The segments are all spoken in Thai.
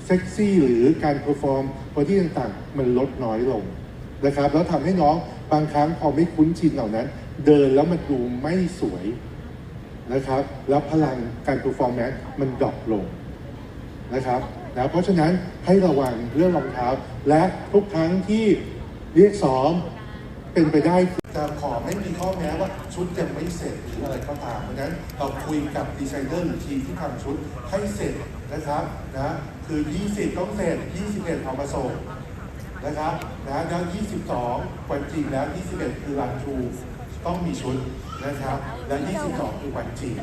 เซ็กซี่หรือการเพอร์ฟอร์มบอดี้ต่างๆมันลดน้อยลงนะครับแล้วทำให้น้องบางครั้งพอไม่คุ้นชินเหล่านั้นเดินแล้วมันดูไม่สวยนะครับแล้วพลังการเพอร์ฟอร์แมนซ์มันดรอปลงนะครับนะเพราะฉะนั้นให้ระวังเรื่องรองเท้าและทุกครั้งที่เรียกซ้อมเป็นไปได้จะขอไม่มีข้อแม้ว่าชุดยังไม่เสร็จหรืออะไรก็ตามเพราะฉะนั้นเราคุยกับดีไซเนอร์หรือทีมที่ทำชุดให้เสร็จนะครับนะคือ20ต้องเสร็จ21เอามาส่งนะครับนะแล้ว22วันจริงแล้ว21คือรันทรูต้องมีชุดนะครับและ22คือวันจริง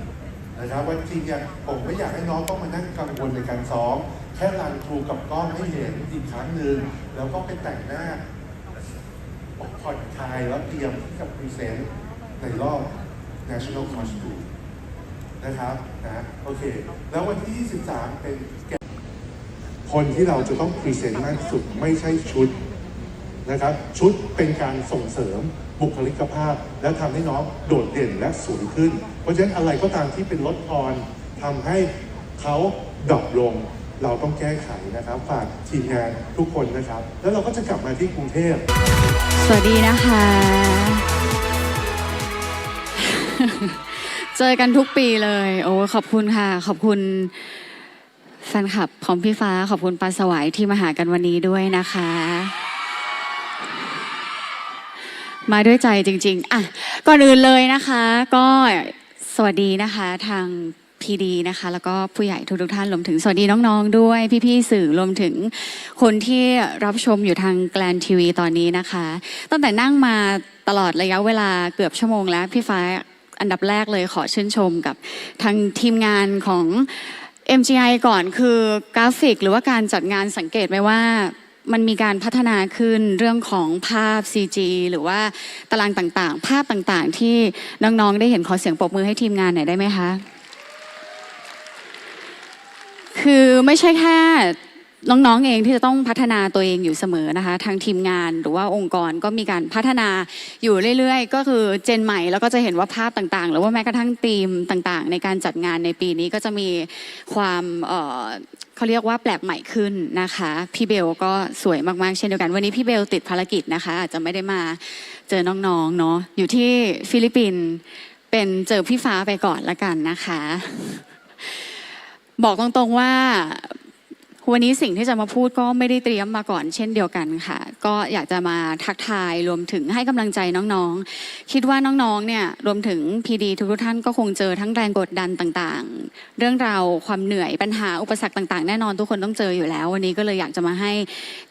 นะครับวันจริงเนี่ยผมไม่อยากให้น้องต้องมานั่งกังวลในการซ้อมแค่รันทรูกับกล้องให้เห็นอีกครั้งหนึ่งแล้วก็ไปแต่งหน้าผ่อนคลายแล้วเตรียมที่จะพรีเซนต์ในรอบ National Costume นะครับนะโอเคแล้ววันที่23เป็นคนที่เราจะต้องพรีเซนต์มากที่สุดไม่ใช่ชุดนะครับชุดเป็นการส่งเสริมบุคลิกภาพและทำให้น้องโดดเด่นและสวยขึ้นเพราะฉะนั้นอะไรก็ตามที่เป็นลดทอนทำให้เขาดรอปลงเราต้องแก้ไขนะครับฝากทีมงานทุกคนนะครับแล้วเราก็จะกลับมาที่กรุงเทพสวัสดีนะคะเจอกันทุกปีเลยโอ้ขอบคุณค่ะขอบคุณแฟนคลับของพี่ฟ้าขอบคุณปลาสวายที่มาหากันวันนี้ด้วยนะคะมาด้วยใจจริงๆอ่ะก่อนอื่นเลยนะคะก็สวัสดีนะคะทางพีดีนะคะแล้วก็ผู้ใหญ่ทุกท่านรวมถึงสวัสดีน้องๆด้วยพี่ๆสื่อรวมถึงคนที่รับชมอยู่ทางแกลนทีวีตอนนี้นะคะตั้งแต่นั่งมาตลอดระยะเวลาเกือบชั่วโมงแล้วพี่ฟ้าอันดับแรกเลยขอชื่นชมกับทางทีมงานของ MGI ก่อนคือกราฟิกหรือว่าการจัดงานสังเกตไหมว่ามันมีการพัฒนาขึ้นเรื่องของภาพ CG หรือว่าตารางต่างๆภาพต่างๆที่น้องๆได้เห็นขอเสียงปรบมือให้ทีมงานหน่อยได้ไหมคะคือไม่ใช่แค่น้องๆเองที่จะต้องพัฒนาตัวเองอยู่เสมอนะคะทางทีมงานหรือว่าองค์กรก็มีการพัฒนาอยู่เรื่อยๆก็คือเจนใหม่แล้วก็จะเห็นว่าภาพต่างๆหรือว่าแม้กระทั่งธีมต่างๆในการจัดงานในปีนี้ก็จะมีความเขาเรียกว่าแปลกใหม่ขึ้นนะคะพี่เบลก็สวยมากๆเช่นเดียวกันวันนี้พี่เบลติดภารกิจนะคะอาจจะไม่ได้มาเจอน้องๆเนาะอยู่ที่ฟิลิปปินส์เป็นเจอพี่ฟ้าไปก่อนละกันนะคะบอกตรงๆว่าวันนี้สิ่งที่จะมาพูดก็ไม่ได้เตรียมมาก่อนเช่นเดียวกันค่ะก็อยากจะมาทักทายรวมถึงให้กำลังใจน้องๆคิดว่าน้องๆเนี่ยรวมถึงพีดีทุกท่านก็คงเจอทั้งแรงกดดันต่างๆเรื่องราวความเหนื่อยปัญหาอุปสรรคต่างๆแน่นอนทุกคนต้องเจออยู่แล้ววันนี้ก็เลยอยากจะมาให้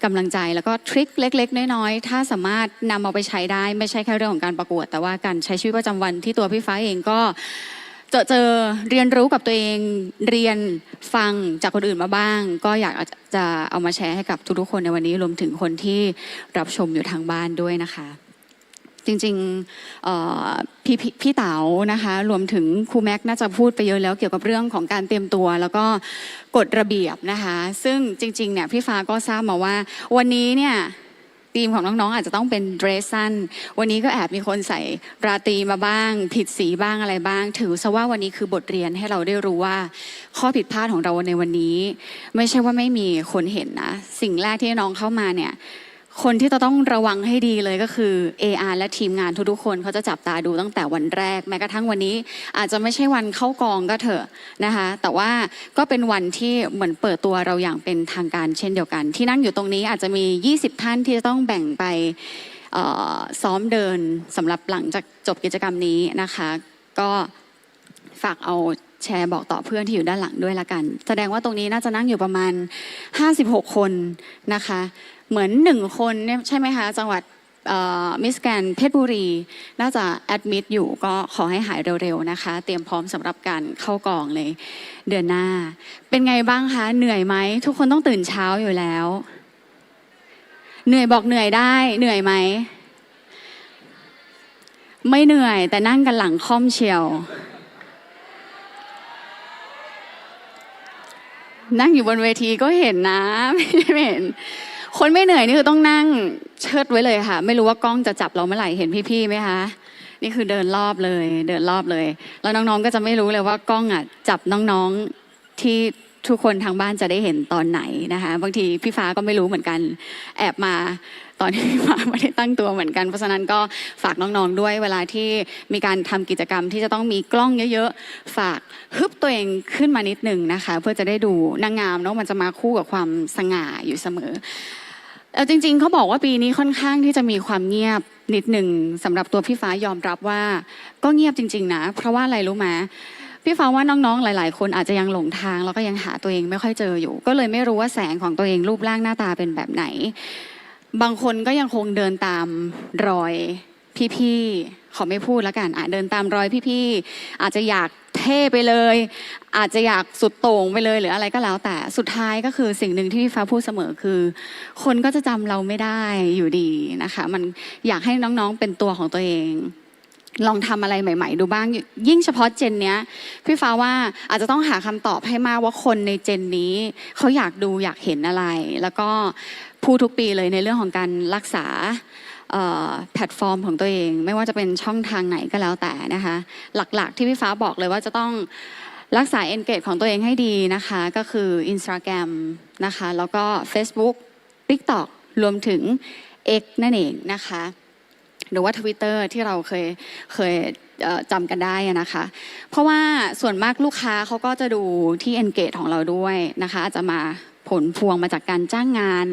กำลังใจแล้วก็ทริคเล็กๆน้อยๆถ้าสามารถนำเอาไปใช้ได้ไม่ใช่แค่เรื่องของการประกวดแต่ว่าการใช้ชีวิตประจำวันที่ตัวพี่ฟ้าเองก็เจอเรียนรู้กับตัวเองเรียนฟังจากคนอื่นมาบ้างก็อยากจะเอามาแชร์ให้กับทุกๆคนในวันนี้รวมถึงคนที่รับชมอยู่ทางบ้านด้วยนะคะจริงๆพี่เต๋านะคะรวมถึงครูแม็กน่าจะพูดไปเยอะแล้วเกี่ยวกับเรื่องของการเตรียมตัวแล้วก็กฎระเบียบนะคะซึ่งจริงๆเนี่ยพี่ฟ้าก็ทราบมาว่าวันนี้เนี่ยทีมของน้องๆอาจจะต้องเป็นเดรสสั้นวันนี้ก็แอบมีคนใส่ราตรีมาบ้างผิดสีบ้างอะไรบ้างถือซะว่าวันนี้คือบทเรียนให้เราได้รู้ว่าข้อผิดพลาดของเราในวันนี้ไม่ใช่ว่าไม่มีคนเห็นนะสิ่งแรกที่น้องเข้ามาเนี่ยคนที่จะต้องระวังให้ดีเลยก็คือ AR และทีมงานทุกๆคนเขาจะจับตาดูตั้งแต่วันแรกแม้กระทั่งวันนี้อาจจะไม่ใช่วันเข้ากองก็เถอะนะคะแต่ว่าก็เป็นวันที่เหมือนเปิดตัวเราอย่างเป็นทางการเช่นเดียวกันที่นั่งอยู่ตรงนี้อาจจะมี20ท่านที่จะต้องแบ่งไปซ้อมเดินสำหรับหลังจากจบกิจกรรมนี้นะคะก็ฝากเอาแชร์บอกต่อเพื่อนที่อยู่ด้านหลังด้วยละกันแสดงว่าตรงนี้น่าจะนั่งอยู่ประมาณ56คนนะคะเหมือน1คนเนี่ยใช่ไหมคะจังหวัดมิสแกรนด์เพชรบุรีน่าจะแอดมิดอยู่ก็ขอให้หายเร็วๆนะคะเตรียมพร้อมสำหรับการเข้ากองเลยเดือนหน้าเป็นไงบ้างคะเหนื่อยไหมทุกคนต้องตื่นเช้าอยู่แล้วเหนื่อยบอกเหนื่อยได้เหนื่อยไหมไม่เหนื่อยแต่นั่งกันหลังค่อมเชียวนั่งอยู่บนเวทีก็เห็นนะไม่เห็นคนไม่เหนื่อยนี่คือต้องนั่งเชิดไว้เลยค่ะไม่รู้ว่ากล้องจะจับเราเมื่อไหร่เห็นพี่ๆไหมคะนี่คือเดินรอบเลยแล้วน้องๆก็จะไม่รู้เลยว่ากล้องจับน้องๆที่ ทุกคนทางบ้านจะได้เห็นตอนไหนนะคะบางทีพี่ฟ้าก็ไม่รู้เหมือนกันแอบมาตอนที่พี่ฟ้าไม่ได้ตั้งตัวเหมือนกันเพราะฉะนั้นก็ฝากน้องๆด้วยเวลาที่มีการทำกิจกรรมที่จะต้องมีกล้องเยอะๆฝากฮึบตัวเองขึ้นมานิดนึงนะคะเพื่อจะได้ดูนางงามเนาะมันจะมาคู่กับความสง่าอยู่เสมอจริงๆเขาบอกว่าปีนี้ค่อนข้างที่จะมีความเงียบนิดหนึ่งสำหรับตัวพี่ฟ้ายอมรับว่าก็เงียบจริงๆนะเพราะว่าอะไรรู้ไหมพี่ฟ้าว่าน้องๆหลายๆคนอาจจะยังหลงทางแล้วก็ยังหาตัวเองไม่ค่อยเจออยู่ก็เลยไม่รู้ว่าแสงของตัวเองรูปร่างหน้าตาเป็นแบบไหนบางคนก็ยังคงเดินตามรอยพี่ๆขอไม่พูดแล้วกันเดินตามรอยพี่ๆอาจจะอยากเท่ไปเลยอาจจะอยากสุดโต่งไปเลยหรืออะไรก็แล้วแต่สุดท้ายก็คือสิ่งหนึ่งที่พี่ฟ้าพูดเสมอคือคนก็จะจำเราไม่ได้อยู่ดีนะคะมันอยากให้น้องๆเป็นตัวของตัวเองลองทำอะไรใหม่ๆดูบ้างยิ่งเฉพาะเจนเนี้ยพี่ฟ้าว่าอาจจะต้องหาคำตอบให้มากว่าคนในเจนนี้เขาอยากดูอยากเห็นอะไรแล้วก็พูดทุกปีเลยในเรื่องของการรักษาแพลตฟอร์มของตัวเองไม่ว่าจะเป็นช่องทางไหนก็แล้วแต่นะคะหลักๆที่พี่ฟ้าบอกเลยว่าจะต้องรักษา engage ของตัวเองให้ดีนะคะก็คือ Instagram นะคะแล้วก็ Facebook TikTok รวมถึง X นั่นเองนะคะหรือว่า Twitter ที่เราเคยจำกันได้นะคะเพราะว่าส่วนมากลูกค้าเขาก็จะดูที่ engage ของเราด้วยนะคะอาจจะมาผลพวงมาจากการจ้างงาน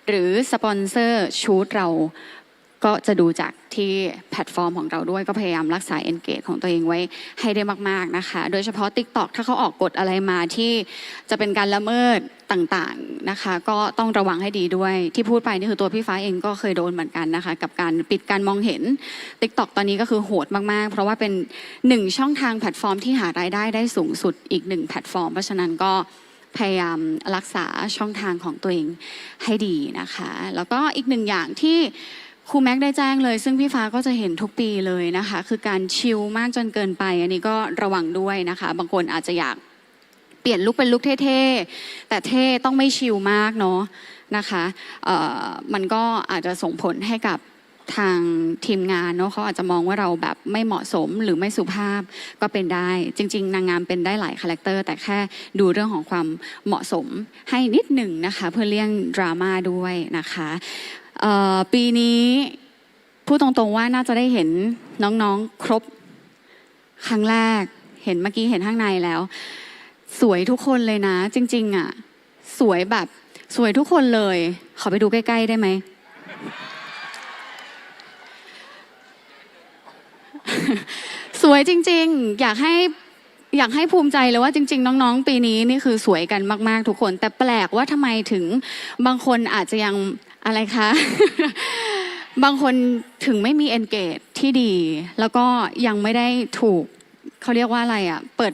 หรือสปอนเซอร์ชูตเราก็จะดูจากที่แพลตฟอร์มของเราด้วยก็พยายามรักษา engage ของตัวเองไว้ให้ได้มากๆนะคะโดยเฉพาะ TikTok ถ้าเขาออกกฎอะไรมาที่จะเป็นการละเมิดต่างๆนะคะก็ต้องระวังให้ดีด้วยที่พูดไปนี่คือตัวพี่ฟ้าเองก็เคยโดนเหมือนกันนะคะกับการปิดการมองเห็น TikTok ตอนนี้ก็คือโหดมากๆเพราะว่าเป็น1ช่องทางแพลตฟอร์มที่หารายได้ได้สูงสุดอีก1แพลตฟอร์มเพราะฉะนั้นก็พยายามรักษาช่องทางของตัวเองให้ดีนะคะแล้วก็อีก1อย่างที่ครูแม็กได้แจ้งเลยซึ่งพี่ฟ้าก็จะเห็นทุกปีเลยนะคะคือการชิลมากจนเกินไปอันนี้ก็ระวังด้วยนะคะบางคนอาจจะอยากเปลี่ยนลุคเป็นลุคเท่ๆแต่เท่ต้องไม่ชิลมากเนาะนะคะมันก็อาจจะส่งผลให้กับทางทีมงานเนาะเขาอาจจะมองว่าเราแบบไม่เหมาะสมหรือไม่สุภาพก็เป็นได้จริงๆนางงามเป็นได้หลายคาแรคเตอร์แต่แค่ดูเรื่องของความเหมาะสมให้นิดหนึ่งนะคะเพื่อเลี่ยงดราม่าด้วยนะคะปีนี้พูดตรงๆว่าน่าจะได้เห็นน้องๆครบครั้งแรกเห็นเมื่อกี้เห็นข้างในแล้วสวยทุกคนเลยนะจริงๆอ่ะสวยแบบสวยทุกคนเลยขอไปดูใกล้ๆได้ไหม สวยจริงๆอยากให้ภูมิใจเลยว่าจริงๆน้องๆปีนี้นี่คือสวยกันมากๆทุกคนแต่แปลกว่าทำไมถึงบางคนอาจจะยังอะไรคะ บางคนถึงไม่มี engage ที่ดีแล้วก็ยังไม่ได้ถูกเขาเรียกว่าอะไรอ่ะเปิด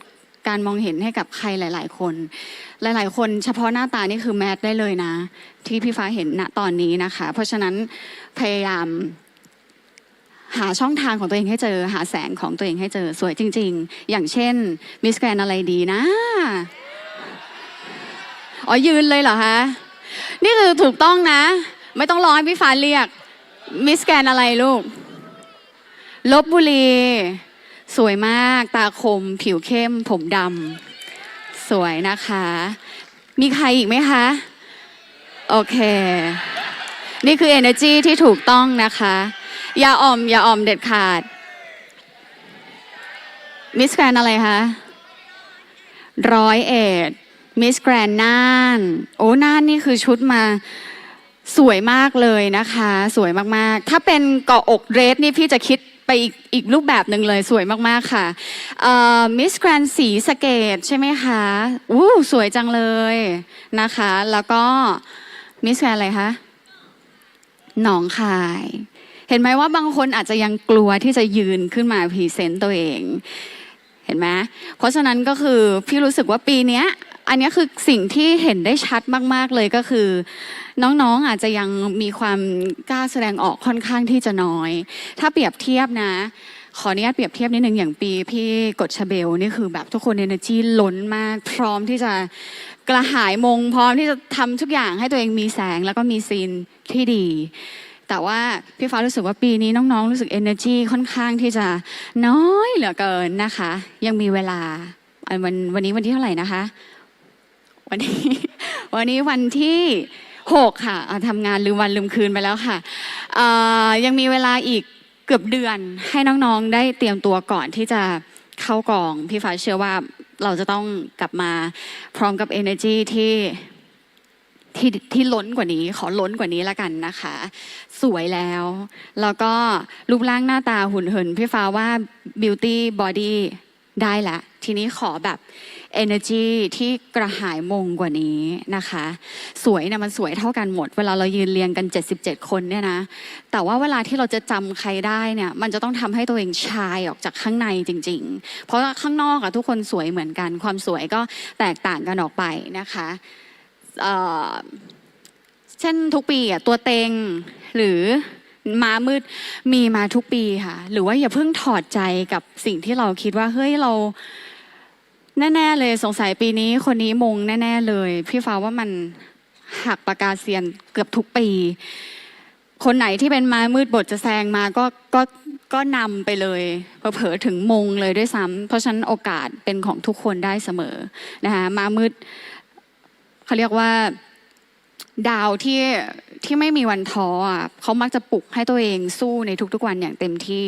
การมองเห็นให้กับใครหลายๆคนหลายๆคนเฉพาะหน้าตานี่คือแมทได้เลยนะที่พี่ฟ้าเห็นณตอนนี้นะคะเพราะฉะนั้นพยายามหาช่องทางของตัวเองให้เจอหาแสงของตัวเองให้เจอสวยจริงๆอย่างเช่นมิสแกรนอะไรดีนะอ๋อยืนเลยเหรอคะนี่คือถูกต้องนะไม่ต้องรอให้พี่ฟ้าเรียกมิสแกรนอะไรลูกลพบุรีสวยมากตาคมผิวเข้มผมดำสวยนะคะมีใครอีกไหมคะโอเคนี่คือ energy ที่ถูกต้องนะคะอย่าอ่อมเด็ดขาดมิสแกรนอะไรคะ101มิสแกรนน่านโอ้น่านนี่คือชุดมาสวยมากเลยนะคะสวยมากๆถ้าเป็นเกาะอกเรดนี่พี่จะคิดไปอีกรูปแบบหนึ่งเลยสวยมากๆค่ะมิสแกรนศรีสะเกษใช่ไหมคะสวยจังเลยนะคะแล้วก็มิสแกรนอะไรคะหนองคายเห็นไหมว่าบางคนอาจจะยังกลัวที่จะยืนขึ้นมาพรีเซนต์ตัวเองเห็นไหมเพราะฉะนั้นก็คือพี่รู้สึกว่าปีนี้อันนี้คือสิ่งที่เห็นได้ชัดมากๆเลยก็คือน้องๆอาจจะยังมีความกล้าแสดงออกค่อนข้างที่จะน้อยถ้าเปรียบเทียบนะขออนุญาตเปรียบเทียบนิดนึงอย่างปีพี่กฎชเบลนี่คือแบบทุกคนเอเนอร์จีล้นมากพร้อมที่จะกระหายมงพร้อมที่จะทำทุกอย่างให้ตัวเองมีแสงแล้วก็มีซีนที่ดีแต่ว่าพี่ฟ้ารู้สึกว่าปีนี้น้องๆรู้สึก energy ค่อนข้างที่จะน้อยเหลือเกินนะคะยังมีเวลาวันนี้วันที่เท่าไหร่นะคะ วันนี้ วันนี้วันที่6ค่ะทำงานลืมวันลืมคืนไปแล้วค่ะยังมีเวลาอีกเกือบเดือนให้น้องๆได้เตรียมตัวก่อนที่จะเข้ากองพี่ฟ้าเชื่อว่าเราจะต้องกลับมาพร้อมกับ energy ที่ล้นกว่านี้ขอล้นกว่านี้ละกันนะคะ สวยแล้วก็รูปร่างหน้าตาหุ่นเหินพี่ฟ้าว่า beauty body ได้ละทีนี้ขอแบบ energy ที่กระหายมงกว่านี้นะคะสวยนะมันสวยเท่ากันหมดเวลาเรายืนเรียงกัน77คนเนี่ยนะแต่ว่าเวลาที่เราจะจำใครได้เนี่ยมันจะต้องทำให้ตัวเองชายออกจากข้างในจริงๆเพราะว่าข้างนอกอะทุกคนสวยเหมือนกันความสวยก็แตกต่างกันออกไปนะคะเช่นทุกปีอ่ะตัวเต็งหรือม้ามืดมีมาทุกปีค่ะหรือว่าอย่าเพิ่งถอดใจกับสิ่งที่เราคิดว่าเฮ้ยเราแน่ๆเลยสงสัยปีนี้คนนี้มงแน่ๆเลยพี่ฟ้าว่ามันหักปากกาเซียนเกือบทุกปีคนไหนที่เป็นม้ามืดบทจะแซงมาก็นำไปเลยเผลอๆถึงมงเลยด้วยซ้ำเพราะฉะนั้นโอกาสเป็นของทุกคนได้เสมอนะคะม้ามืดเขาเรียกว่าดาวที่ไม่มีวันท้ออ่ะเขามักจะปลุกให้ตัวเองสู้ในทุกๆวันอย่างเต็มที่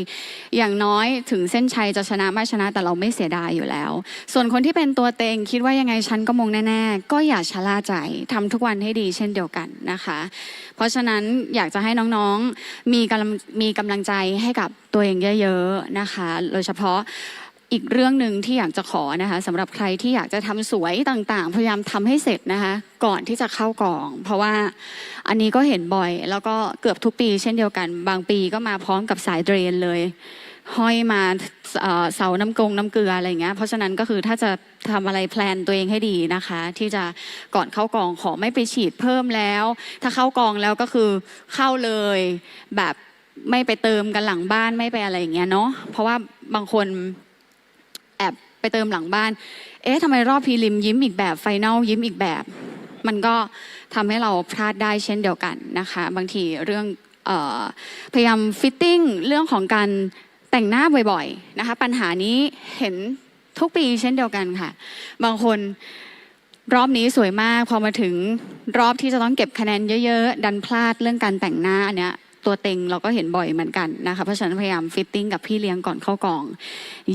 อย่างน้อยถึงเส้นชัยจะชนะไม่ชนะแต่เราไม่เสียดายอยู่แล้วส่วนคนที่เป็นตัวเต็งคิดว่ายังไงฉันก็มงแน่ๆก็อย่าชะล่าใจทำทุกวันให้ดีเช่นเดียวกันนะคะเพราะฉะนั้นอยากจะให้น้องๆมีกำลังใจให้กับตัวเองเยอะๆนะคะโดยเฉพาะอีกเรื่องหนึ่งที่อยากจะขอนะคะสำหรับใครที่อยากจะทำสวยต่างๆพยายามทำให้เสร็จนะคะก่อนที่จะเข้ากองเพราะว่าอันนี้ก็เห็นบ่อยแล้วก็เกือบทุกปีเช่นเดียวกันบางปีก็มาพร้อมกับสายเดรนเลยห้อยมาเสาน้ำเกลืออะไรอย่างเงี้ยเพราะฉะนั้นก็คือถ้าจะทำอะไรแพลนตัวเองให้ดีนะคะที่จะก่อนเข้ากองขอไม่ไปฉีดเพิ่มแล้วถ้าเข้ากองแล้วก็คือเข้าเลยแบบไม่ไปเติมกันหลังบ้านไม่ไปอะไรอย่างเงี้ยเนาะเพราะว่าบางคนแอบไปเติมหลังบ้านทำไมรอบพรีลิมยิ้มอีกแบบไฟนอลยิ้มอีกแบบมันก็ทำให้เราพลาดได้เช่นเดียวกันนะคะบางทีเรื่องพยายามฟิตติ้งเรื่องของการแต่งหน้าบ่อยๆนะคะปัญหานี้เห็นทุกปีเช่นเดียวกันค่ะบางคนรอบนี้สวยมากพอมาถึงรอบที่จะต้องเก็บคะแนนเยอะๆดันพลาดเรื่องการแต่งหน้าอันเนี้ยตัวเต็งเราก็เห็นบ่อยเหมือนกันนะคะเพราะฉะนั้นพยายามฟิตติ้งกับพี่เลี้ยงก่อนเข้ากอง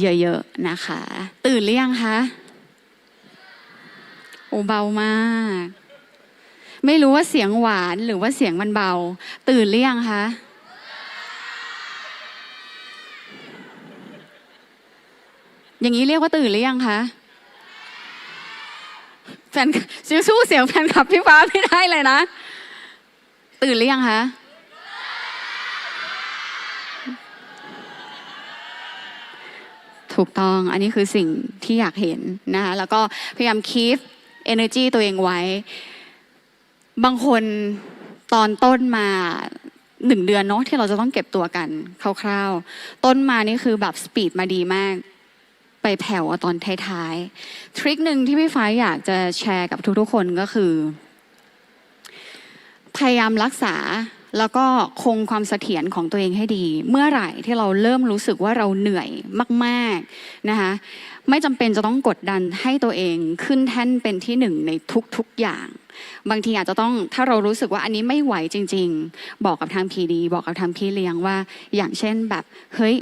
เยอะๆนะคะตื่นหรือยังคะโอ้เบามากไม่รู้ว่าเสียงหวานหรือว่าเสียงมันเบาตื่นหรือยังคะอย่างนี้เรียกว่าตื่นหรือยังคะแฟนสู้เสียงแฟนคลับพี่ฟ้าไม่ได้เลยนะตื่นหรือยังคะถูกต้องอันนี้คือสิ่งที่อยากเห็นนะคะแล้วก็พยายามคีป energy ตัวเองไว้บางคนตอนต้นมา1 เดือนเนาะที่เราจะต้องเก็บตัวกันคร่าวๆต้นมานี่คือแบบสปีดมาดีมากไปแผ่วตอนท้ายๆทริคหนึ่งที่พี่ฟ้าอยากจะแชร์กับทุกๆคนก็คือพยายามรักษาแล้วก็คงความเสถียรของตัวเองให้ดีเมื่อไหร่ที่เราเริ่มรู้สึกว่าเราเหนื่อยมากๆนะคะไม่จำเป็นจะต้องกดดันให้ตัวเองขึ้นแท่นเป็นที่1ในทุกๆอย่างบางทีอาจจะต้องถ้าเรารู้สึกว่าอันนี้ไม่ไหวจริงๆบอกกับทางพีดีบอกกับทางพี่เลี้ยงว่าอย่างเช่นแบบเฮ้ย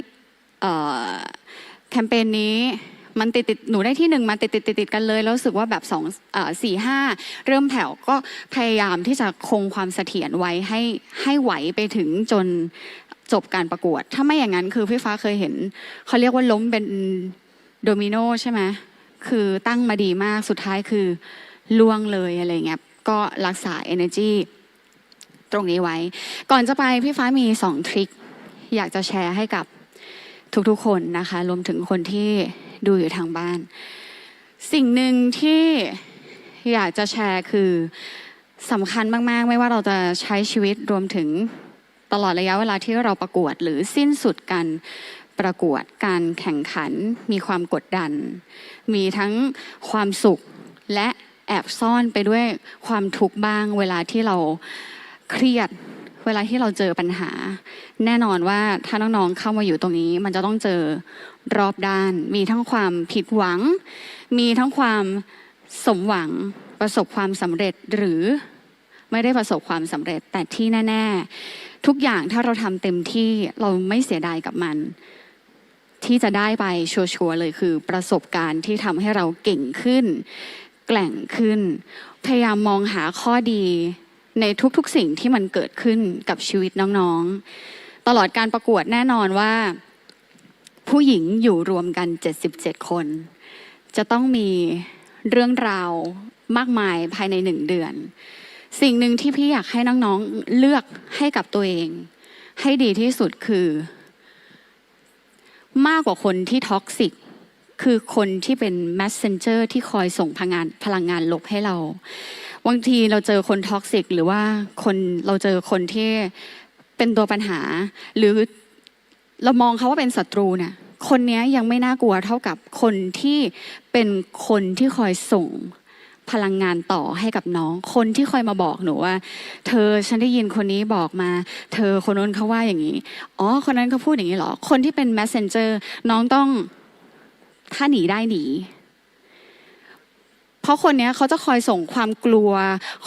แคมเปญนี้มันติดหนูได้ที่1มาติดกันเลยแล้วรู้สึกว่าแบบ2 4 5เริ่มแผ่วก็พยายามที่จะคงความเสถียรไว้ให้ไหวไปถึงจนจบการประกวดถ้าไม่อย่างนั้นคือพี่ฟ้าเคยเห็นเขาเรียกว่าล้มเป็นโดมิโนใช่ไหมคือตั้งมาดีมากสุดท้ายคือล่วงเลยอะไรเงี้ยก็รักษา energy ตรงนี้ไว้ก่อนจะไปพี่ฟ้ามี2 ทริคอยากจะแชร์ให้กับทุกๆคนนะคะรวมถึงคนที่ดูอยู่ทางบ้านสิ่งหนึ่งที่อยากจะแชร์คือสำคัญมากๆไม่ว่าเราจะใช้ชีวิตรวมถึงตลอดระยะเวลาที่เราประกวดหรือสิ้นสุดการประกวดการแข่งขันมีความกดดันมีทั้งความสุขและแอบซ่อนไปด้วยความทุกข์บ้างเวลาที่เราเครียดเวลาที่เราเจอปัญหาแน่นอนว่าถ้าน้องๆเข้ามาอยู่ตรงนี้มันจะต้องเจอรอบด้านมีทั้งความผิดหวังมีทั้งความสมหวัง ประสบความสำเร็จหรือไม่ได้ประสบความสำเร็จแต่ที่แน่ๆทุกอย่างถ้าเราทำเต็มที่เราไม่เสียดายกับมันที่จะได้ไปชัวร์ๆเลยคือประสบการณ์ที่ทำให้เราเก่งขึ้นแกร่งขึ้นพยายามมองหาข้อดีในทุกๆสิ่งที่มันเกิดขึ้นกับชีวิตน้องๆตลอดการประกวดแน่นอนว่าผู้หญิงอยู่รวมกัน77คนจะต้องมีเรื่องราวมากมายภายใน1 เดือนสิ่งหนึ่งที่พี่อยากให้น้องๆเลือกให้กับตัวเองให้ดีที่สุดคือมากกว่าคนที่ท็อกซิกคือคนที่เป็น messenger ที่คอยส่งพลังงานลบให้เราบางทีเราเจอคนท็อกซิกหรือว่าเราเจอคนที่เป็นตัวปัญหาหรือเรามองเขาว่าเป็นศัตรูเนี่ยคนนี้ยังไม่น่ากลัวเท่ากับคนที่เป็นคนที่คอยส่งพลังงานต่อให้กับน้องคนที่คอยมาบอกหนูว่าเธอฉันได้ยินคนนี้บอกมาเธอคนนั้นเขาว่าอย่างนี้อ๋อคนนั้นเขาพูดอย่างนี้เหรอคนที่เป็น messenger น้องต้องถ้าหนีได้หนีเพราะคนนี้เขาจะคอยส่งความกลัว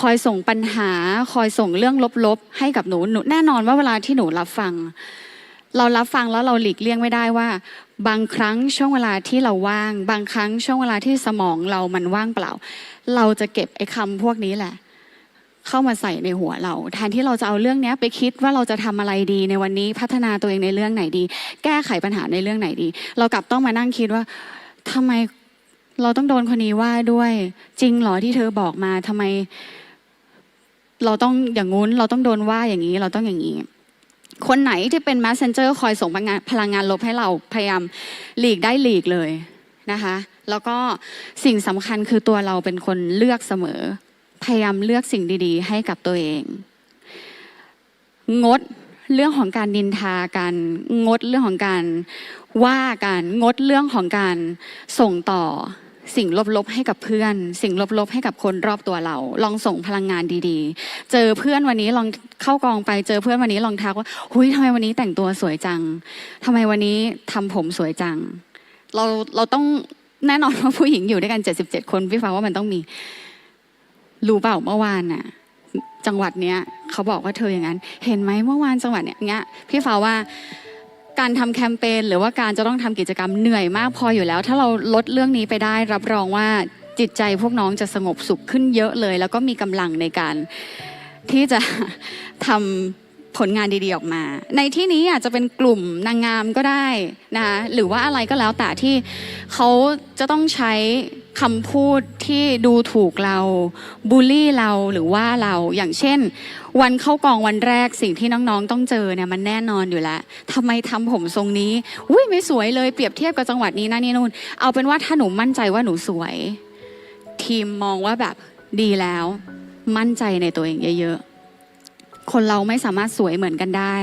คอยส่งปัญหาคอยส่งเรื่องลบๆให้กับหนูแน่นอนว่าเวลาที่หนูรับฟังแล้วเราหลีกเลี่ยงไม่ได้ว่าบางครั้งช่วงเวลาที่เราว่างบางครั้งช่วงเวลาที่สมองเรามันว่างเปล่าเราจะเก็บไอ้คำพวกนี้แหละเข้ามาใส่ในหัวเราแทนที่เราจะเอาเรื่องนี้ไปคิดว่าเราจะทำอะไรดีในวันนี้พัฒนาตัวเองในเรื่องไหนดีแก้ไขปัญหาในเรื่องไหนดีเรากลับต้องมานั่งคิดว่าทำไมเราต้องโดนคนนี้ว่าด้วยจริงเหรอที่เธอบอกมาทำไมเราต้องอย่างงู้นเราต้องโดนว่าอย่างนี้เราต้องอย่างนี้คนไหนที่เป็น messenger คอยส่งพลังงานลบให้เราพยายามหลีกได้หลีกเลยนะคะแล้วก็สิ่งสำคัญคือตัวเราเป็นคนเลือกเสมอพยายามเลือกสิ่งดีๆให้กับตัวเองงดเรื่องของการนินทากันงดเรื่องของการว่ากันงดเรื่องของการส่งต่อสิ่งลบๆให้กับเพื่อนสิ่งลบๆให้กับคนรอบตัวเราลองส่งพลังงานดีๆเจอเพื่อนวันนี้ลองเข้ากองไปเจอเพื่อนวันนี้ลองทักว่าหุยทำไมวันนี้แต่งตัวสวยจังทำไมวันนี้ทำผมสวยจังเราต้องแน่นอนว่าผู้หญิงอยู่ด้วยกัน77คนพี่ฟ้าว่ามันต้องมีรู้เปล่าเมื่อวานน่ะจังหวัดเนี้ยเขาบอกว่าเธออย่างนั้นเห็นไหมเมื่อวานจังหวัดเนี้ยพี่ฟ้าว่าการทำแคมเปญหรือว่าการจะต้องทำกิจกรรมเหนื่อยมากพออยู่แล้วถ้าเราลดเรื่องนี้ไปได้รับรองว่าจิตใจพวกน้องจะสงบสุขขึ้นเยอะเลยแล้วก็มีกำลังในการที่จะทำผลงานดีๆออกมาในที่นี้อาจจะเป็นกลุ่มนางงามก็ได้นะคะหรือว่าอะไรก็แล้วแต่ที่เขาจะต้องใช้คำพูดที่ดูถูกเราบูลลี่เราหรือว่าเราอย่างเช่นวันเข้ากองวันแรกสิ่งที่น้องๆต้องเจอเนี่ยมันแน่นอนอยู่แล้วทำไมทำผมทรงนี้อุ้ยไม่สวยเลยเปรียบเทียบกับจังหวัดนี้นะนี่นู่นเอาเป็นว่าถ้าหนูมั่นใจว่าหนูสวยทีมมองว่าแบบดีแล้วมั่นใจในตัวเองเยอะๆคนเราไม่สามารถสวยเหมือนกันได้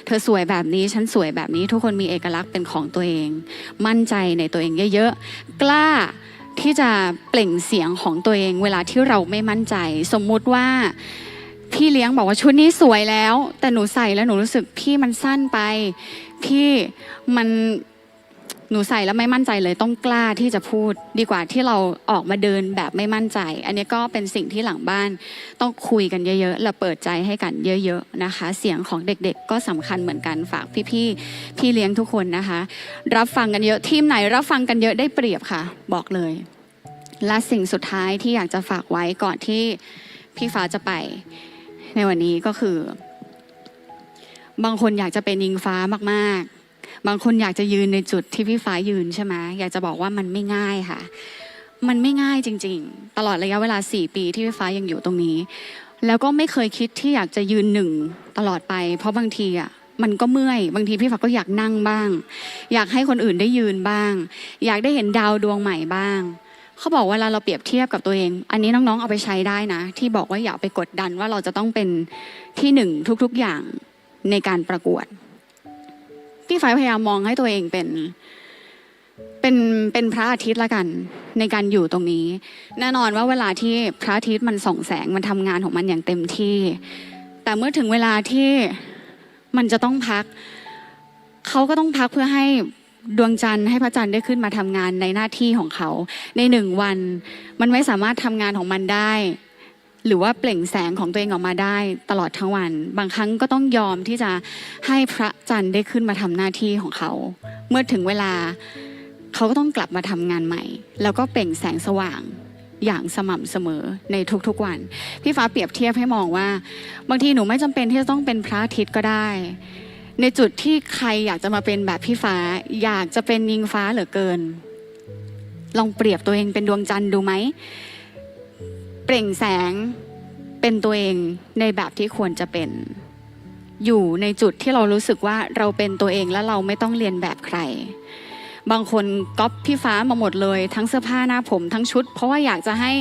เธอสวยแบบนี้ฉันสวยแบบนี้ทุกคนมีเอกลักษณ์เป็นของตัวเองมั่นใจในตัวเองเยอะๆกล้าที่จะเปล่งเสียงของตัวเองเวลาที่เราไม่มั่นใจสมมุติว่าพี่เลี้ยงบอกว่าชุดนี้สวยแล้วแต่หนูใส่แล้วหนูรู้สึกพี่มันสั้นไปพี่หนูใส่แล้วไม่มั่นใจเลยต้องกล้าที่จะพูดดีกว่าที่เราออกมาเดินแบบไม่มั่นใจอันนี้ก็เป็นสิ่งที่หลังบ้านต้องคุยกันเยอะๆและเปิดใจให้กันเยอะๆนะคะเสียงของเด็กๆก็สำคัญเหมือนกันฝากพี่เลี้ยงทุกคนนะคะรับฟังกันเยอะทีมไหนรับฟังกันเยอะได้เปรียบค่ะบอกเลยและสิ่งสุดท้ายที่อยากจะฝากไว้ก่อนที่พี่ฟ้าจะไปในวันนี้ก็คือบางคนอยากจะเป็นอิงฟ้ามากๆบางคนอยากจะยืนในจุดที่พี่ฟ้ายืนใช่ไหมอยากจะบอกว่ามันไม่ง่ายค่ะมันไม่ง่ายจริงๆตลอดระยะเวลา4 ปีที่พี่ฟ้ายังอยู่ตรงนี้แล้วก็ไม่เคยคิดที่อยากจะยืน1ตลอดไปเพราะบางทีอ่ะมันก็เมื่อยบางทีพี่ฟ้าก็อยากนั่งบ้างอยากให้คนอื่นได้ยืนบ้างอยากได้เห็นดาวดวงใหม่บ้างเขาบอกว่าเวลาเราเปรียบเทียบกับตัวเองอันนี้น้องๆเอาไปใช้ได้นะที่บอกว่าอย่าไปกดดันว่าเราจะต้องเป็นที่1ทุกๆอย่างในการประกวดพี่ฟ้าพยายามมองให้ตัวเองเป็นพระอาทิตย์ละกันในการอยู่ตรงนี้แน่นอนว่าเวลาที่พระอาทิตย์มันส่องแสงมันทำงานของมันอย่างเต็มที่แต่เมื่อถึงเวลาที่มันจะต้องพักเขาก็ต้องพักเพื่อให้ ดวงจันทร์ให้พระจันทร์ได้ขึ้นมาทำงานในหน้าที่ของเขาใน1 วันมันไม่สามารถทำงานของมันได้ หรือว่าเปล่งแสงของตัวเองออกมาได้ตลอดทั้งวันบางครั้งก็ต้องยอมที่จะให้พระจันทร์ได้ขึ้นมาทำหน้าที่ของเขาเมื่อถึงเวลาเขาก็ต้องกลับมาทำงานใหม่แล้วก็เปล่งแสงสว่างอย่างสม่ำเสมอในทุกๆวันพี่ฟ้าเปรียบเทียบให้มองว่าบางทีหนูไม่จำเป็นที่จะต้องเป็นพระอาทิตย์ก็ได้ในจุดที่ใครอยากจะมาเป็นแบบพี่ฟ้าอยากจะเป็นยิงฟ้าเหลือเกินลองเปรียบตัวเองเป็นดวงจันทร์ดูไหมเปล่งแสงเป็นตัวเองในแบบที่ควรจะเป็นอยู่ในจุดที่เรารู้สึกว่าเราเป็นตัวเองและเราไม่ต้องเรียนแบบใครบางคนก๊อปพี่ฟ้ามาหมดเลยทั้งเสื้อผ้าหน้าผมทั้งชุดเพราะว่าอยากจะให้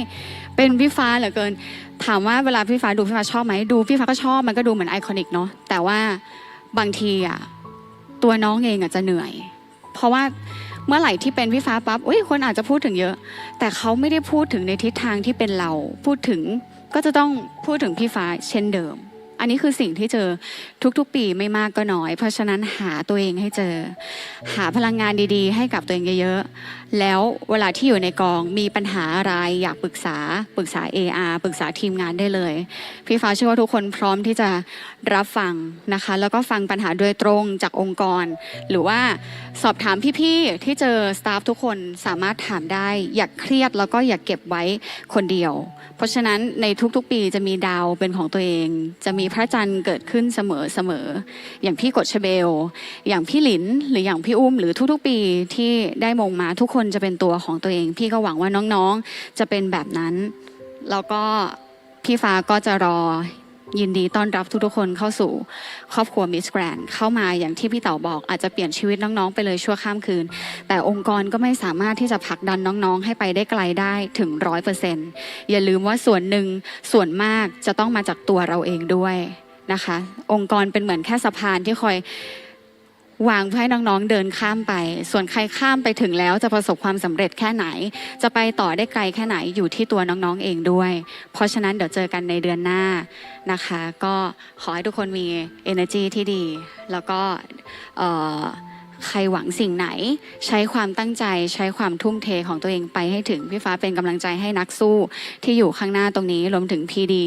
เป็นพี่ฟ้าเหลือเกินถามว่าเวลาพี่ฟ้าดูพี่ฟ้าชอบไหมดูพี่ฟ้าก็ชอบมันก็ดูเหมือนไอคอนิกเนาะแต่ว่าบางทีอ่ะตัวน้องเองอาจจะเหนื่อยเพราะว่าเมื่อไหร่ที่เป็นพี่ฟ้าปั๊บคนอาจจะพูดถึงเยอะแต่เขาไม่ได้พูดถึงในทิศทางที่เป็นเราพูดถึงก็จะต้องพูดถึงพี่ฟ้าเช่นเดิมอันนี้คือสิ่งที่เจอทุกๆปีไม่มากก็น้อยเพราะฉะนั้นหาตัวเองให้เจอหาพลังงานดีๆให้กับตัวเองเยอะๆแล้วเวลาที่อยู่ในกองมีปัญหาอะไรอยากปรึกษาAR ปรึกษาทีมงานได้เลยพี่ฟ้าเชื่อว่าทุกคนพร้อมที่จะรับฟังนะคะแล้วก็ฟังปัญหาโดยตรงจากองค์กรหรือว่าสอบถามพี่ๆที่เจอสตาฟทุกคนสามารถถามได้อย่าเครียดแล้วก็อย่าเก็บไว้คนเดียวเพราะฉะนั้นในทุกๆปีจะมีดาวเป็นของตัวเองจะมีพระจันทร์เกิดขึ้นเสมออย่างพี่กฎชเบลอย่างพี่หลินหรืออย่างพี่อุ้มหรือทุกๆปีที่ได้มงมาทุกคนจะเป็นตัวของตัวเองพี่ก็หวังว่าน้องๆจะเป็นแบบนั้นแล้วก็พี่ฟ้าก็จะรอยินดีต้อนรับทุกๆคนเข้าสู่ครอบครัวมิสแกรนด์เข้ามาอย่างที่พี่เต๋าบอกอาจจะเปลี่ยนชีวิตน้องๆไปเลยชั่วข้ามคืนแต่องค์กรก็ไม่สามารถที่จะผลักดันน้องๆให้ไปได้ไกลได้ถึง 100% อย่าลืมว่าส่วนหนึ่งส่วนมากจะต้องมาจากตัวเราเองด้วยนะคะองค์กรเป็นเหมือนแค่สะพานที่คอยวางเพื่อให้น้องๆเดินข้ามไปส่วนใครข้ามไปถึงแล้วจะประสบความสำเร็จแค่ไหนจะไปต่อได้ไกลแค่ไหนอยู่ที่ตัวน้องๆเองด้วยเพราะฉะนั้นเดี๋ยวเจอกันในเดือนหน้านะคะก็ขอให้ทุกคนมี energy ที่ดีแล้วก็ใครหวังสิ่งไหนใช้ความตั้งใจใช้ความทุ่มเทของตัวเองไปให้ถึงพี่ฟ้าเป็นกำลังใจให้นักสู้ที่อยู่ข้างหน้าตรงนี้รวมถึงพีดี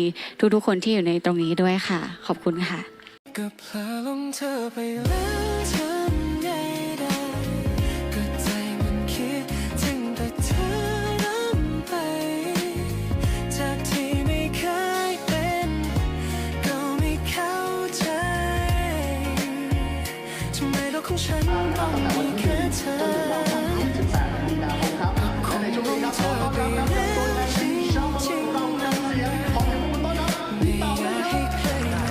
ทุกๆคนที่อยู่ในตรงนี้ด้วยค่ะขอบคุณค่ะก็เพลอลงเธอไปแล้วทำไงได้ก็ใจมันคิดถึงแต่เธอล้ำไปจากที่ไม่เคยเป็นก็ไม่เข้าใจทำไมโลกของฉันต้องมีแค่เธอคงลงเธอไปแล้วจริงๆไม่อยากให้ใครมา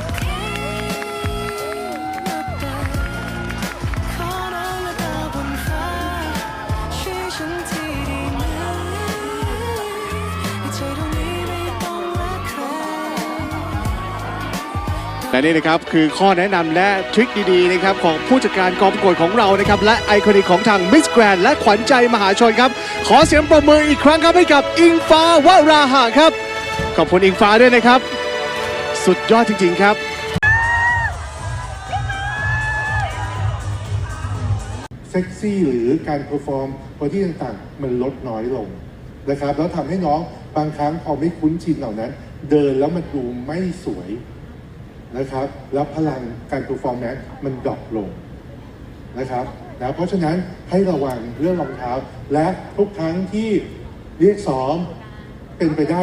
และนี่นะครับคือข้อแนะนำและทริคดีๆนะครับของผู้จัดการกองประกวดของเรานะครับและไอคอนิกของทาง Miss Grand และขวัญใจมหาชนครับขอเสียงปรบมืออีกครั้งครับให้กับอิงฟ้าวราหะครับขอบคุณอิงฟ้าด้วยนะครับสุดยอดจริงๆครับเซ็กซี่หรือการเพอร์ฟอร์มบอดี้ต่างๆมันลดน้อยลงนะครับแล้วทำให้น้องบางครั้งพอไม่คุ้นชินเหล่านั้นเดินแล้วมันดูไม่สวยนะครับแล้วพลังการเพอร์ฟอร์มนั้นมันดรอปลงนะครับนะเพราะฉะนั้นให้ระวังเรื่องรองเท้าและทุกครั้งที่เรียกซ้อมเป็นไปได้